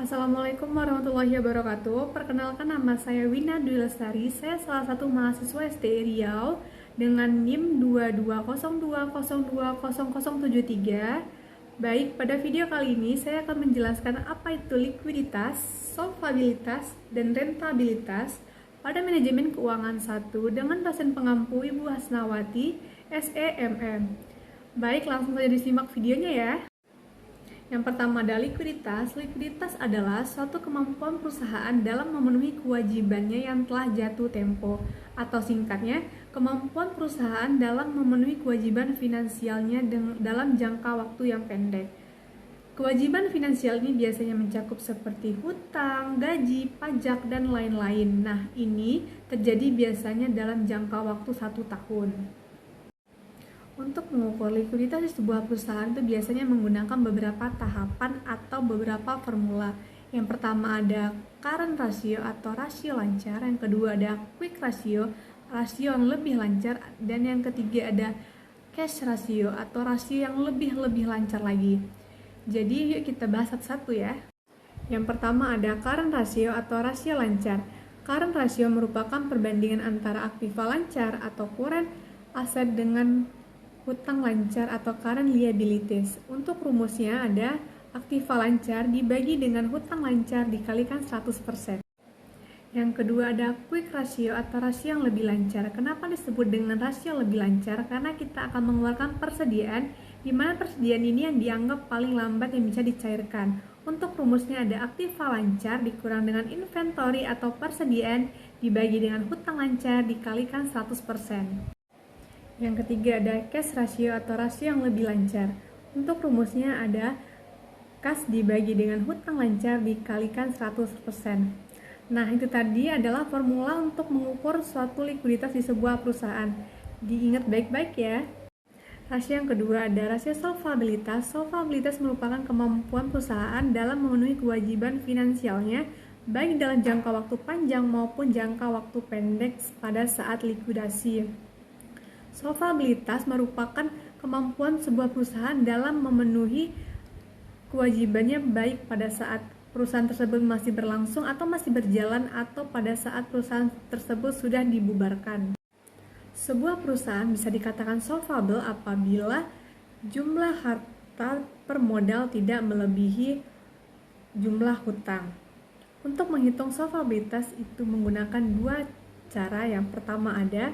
Assalamualaikum warahmatullahi wabarakatuh. Perkenalkan, nama saya Wina Dwi Lestari. Saya salah satu mahasiswa STI Riau dengan NIM 2202020073. Baik, pada video kali ini saya akan menjelaskan apa itu likuiditas, solvabilitas, dan rentabilitas pada manajemen keuangan 1 dengan dosen pengampu Ibu Hasnawati, SEMM. Baik, langsung saja disimak videonya ya. Yang pertama ada likuiditas. Likuiditas adalah suatu kemampuan perusahaan dalam memenuhi kewajibannya yang telah jatuh tempo, atau singkatnya, kemampuan perusahaan dalam memenuhi kewajiban finansialnya dalam jangka waktu yang pendek. Kewajiban finansial ini biasanya mencakup seperti hutang, gaji, pajak, dan lain-lain. Nah, ini terjadi biasanya dalam jangka waktu 1 tahun. Untuk mengukur likuiditas di sebuah perusahaan itu biasanya menggunakan beberapa tahapan atau beberapa formula. Yang pertama ada current ratio atau rasio lancar, yang kedua ada quick ratio, rasio yang lebih lancar, dan yang ketiga ada cash ratio atau rasio yang lebih lancar lagi. Jadi yuk kita bahas satu-satu ya. Yang pertama ada current ratio atau rasio lancar. Current ratio merupakan perbandingan antara aktiva lancar atau current aset dengan hutang lancar atau current liabilities. Untuk rumusnya ada aktiva lancar dibagi dengan hutang lancar dikalikan 100%. Yang kedua ada quick ratio atau rasio yang lebih lancar. Kenapa disebut dengan rasio lebih lancar? Karena kita akan mengeluarkan persediaan, di mana persediaan ini yang dianggap paling lambat yang bisa dicairkan. Untuk rumusnya ada aktiva lancar dikurang dengan inventory atau persediaan dibagi dengan hutang lancar dikalikan 100%. Yang ketiga ada cash ratio atau rasio yang lebih lancar. Untuk rumusnya ada kas dibagi dengan hutang lancar dikalikan 100%. Nah, itu tadi adalah formula untuk mengukur suatu likuiditas di sebuah perusahaan. Diingat baik-baik ya. Rasio yang kedua ada rasio solvabilitas. Solvabilitas merupakan kemampuan perusahaan dalam memenuhi kewajiban finansialnya baik dalam jangka waktu panjang maupun jangka waktu pendek pada saat likuidasi. Solvabilitas merupakan kemampuan sebuah perusahaan dalam memenuhi kewajibannya baik pada saat perusahaan tersebut masih berlangsung atau masih berjalan atau pada saat perusahaan tersebut sudah dibubarkan. Sebuah perusahaan bisa dikatakan solvable apabila jumlah harta per modal tidak melebihi jumlah hutang. Untuk menghitung solvabilitas itu menggunakan dua cara. Yang pertama ada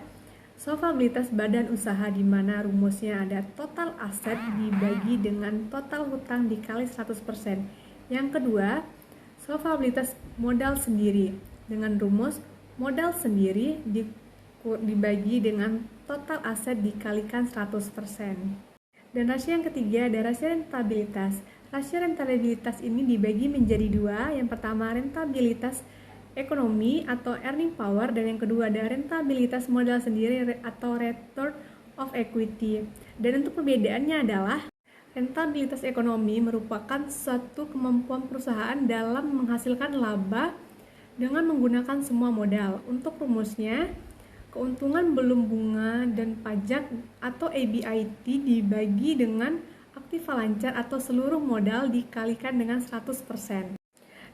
solvabilitas badan usaha, di mana rumusnya ada total aset dibagi dengan total hutang dikali 100%. Yang kedua, solvabilitas modal sendiri, dengan rumus modal sendiri dibagi dengan total aset dikalikan 100%. Dan rasio yang ketiga ada rasio rentabilitas. Rasio rentabilitas ini dibagi menjadi dua. Yang pertama rentabilitas ekonomi atau earning power, dan yang kedua ada rentabilitas modal sendiri atau return of equity. Dan untuk perbedaannya adalah rentabilitas ekonomi merupakan suatu kemampuan perusahaan dalam menghasilkan laba dengan menggunakan semua modal. Untuk rumusnya keuntungan belum bunga dan pajak atau EBIT dibagi dengan aktiva lancar atau seluruh modal dikalikan dengan 100%.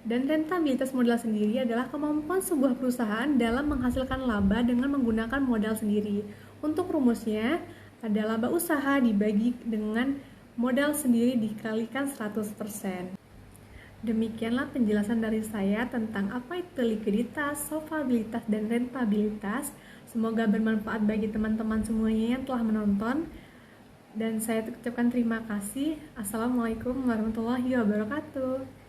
Dan rentabilitas modal sendiri adalah kemampuan sebuah perusahaan dalam menghasilkan laba dengan menggunakan modal sendiri. Untuk rumusnya ada laba usaha dibagi dengan modal sendiri dikalikan 100%. Demikianlah penjelasan dari saya tentang apa itu likuiditas, solvabilitas, dan rentabilitas. Semoga bermanfaat bagi teman-teman semuanya yang telah menonton. Dan saya ucapkan terima kasih. Assalamualaikum warahmatullahi wabarakatuh.